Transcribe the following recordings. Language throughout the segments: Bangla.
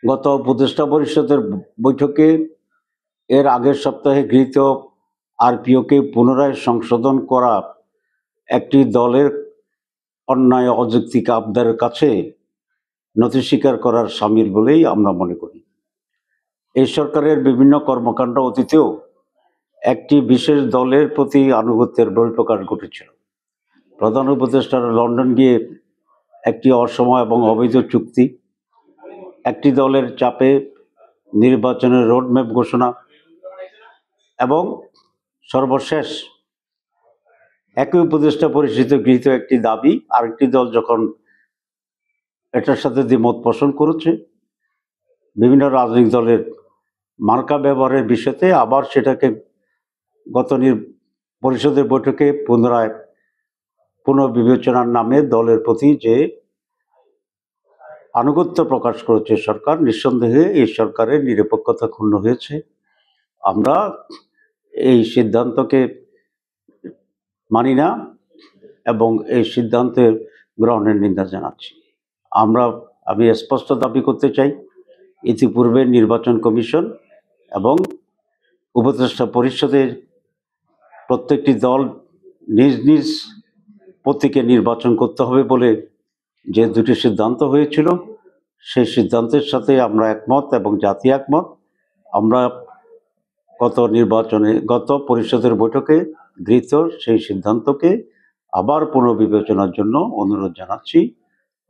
গত উপদেষ্টা পরিষদের বৈঠকে এর আগের সপ্তাহে গৃহীত আরপিওকে পুনরায় সংশোধন করা একটি দলের অন্যায় অযৌক্তিক আবদারের কাছে নথি স্বীকার করার শামিল বলেই আমরা মনে করি। এই সরকারের বিভিন্ন কর্মকাণ্ড অতীতেও একটি বিশেষ দলের প্রতি আনুগত্যের বহিঃপ্রকাশ ঘটেছিল। প্রধান উপদেষ্টার লন্ডন গিয়ে একটি অসময় এবং অবৈধ চুক্তি, একটি দলের চাপে নির্বাচনের রোডম্যাপ ঘোষণা এবং সর্বশেষ একই উপদেষ্টা পরিষদে গৃহীত একটি দাবি আরেকটি দল যখন এটার সাথে দ্বিমত পোষণ করেছে, বিভিন্ন রাজনৈতিক দলের মার্কা ব্যবহারের বিষয়তে আবার সেটাকে গত পরিষদের বৈঠকে পুনরায় পুনর্বিবেচনার নামে দলের প্রতি যে আনুগত্য প্রকাশ করেছে সরকার, নিঃসন্দেহে এই সরকারের নিরপেক্ষতা ক্ষুণ্ণ হয়েছে। আমরা এই সিদ্ধান্তকে মানি না এবং এই সিদ্ধান্তের গ্রহণের নিন্দা জানাচ্ছি। আমি স্পষ্ট দাবি করতে চাই, ইতিপূর্বে নির্বাচন কমিশন এবং উপদেষ্টা পরিষদের প্রত্যেকটি দল নিজ নিজ প্রতীকে নির্বাচন করতে হবে বলে যে দুটি সিদ্ধান্ত হয়েছিল, সেই সিদ্ধান্তের সাথে আমরা একমত এবং জাতি একমত। আমরা গত পরিষদের বৈঠকে গৃহীত সেই সিদ্ধান্তকে আবার পুনর্বিবেচনার জন্য অনুরোধ জানাচ্ছি,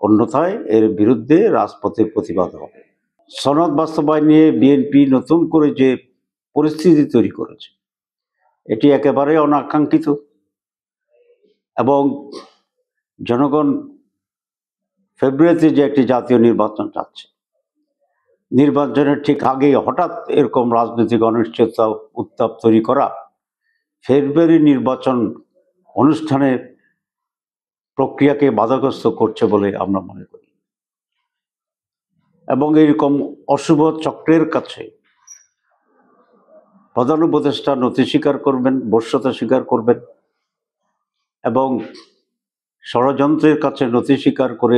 অন্যথায় এর বিরুদ্ধে রাজপথে প্রতিবাদ হবে। সনদ বাস্তবায়ন নিয়ে বিএনপি নতুন করে যে পরিস্থিতি তৈরি করেছে, এটি একেবারে অনাকাঙ্ক্ষিত এবং জনগণ ফেব্রুয়ারিতে যে একটি জাতীয় নির্বাচন চাচ্ছে, নির্বাচনের ঠিক আগেই হঠাৎ এরকম রাজনৈতিক অনিশ্চয়তা উত্তাপ তৈরি করা ফেব্রুয়ারি নির্বাচন অনুষ্ঠানের প্রক্রিয়াকে বাধাগ্রস্ত করছে বলে আমরা মনে করি এবং এইরকম অশুভ চক্রের কাছে প্রধান উপদেষ্টা নথি স্বীকার করবেন, বশ্যতা স্বীকার করবেন এবং ষড়যন্ত্রের কাছে নথি স্বীকার করে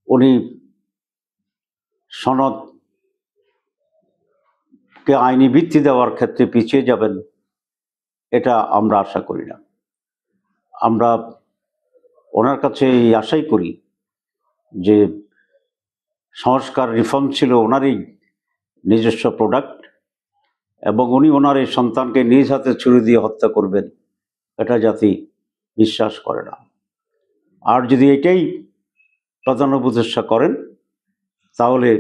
উনি সনদকে আইনি ভিত্তি দেওয়ার ক্ষেত্রে পিছিয়ে যাবেন, এটা আমরা আশা করি না। আমরা ওনার কাছে এই আশাই করি যে সংস্কার রিফর্ম ছিল ওনারই নিজস্ব প্রোডাক্ট এবং উনি ওনার এই সন্তানকে নিজ হাতে ছুরি দিয়ে হত্যা করবেন, এটা জাতি বিশ্বাস করে না। আর যদি এটাই প্রধান উপদেষ্টা করেন, তাহলে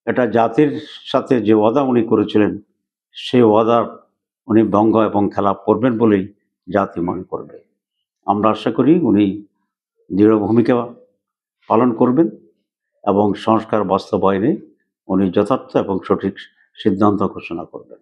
এটা জাতির সাথে যে ওয়াদা উনি করেছিলেন, সেই ওয়াদার উনি ভঙ্গ এবং খেলাপ করবেন বলেই জাতি মনে করবে। আমরা আশা করি উনি দৃঢ় ভূমিকা পালন করবেন এবং সংস্কার বাস্তবায়নে উনি যথার্থ এবং সঠিক সিদ্ধান্ত ঘোষণা করবেন।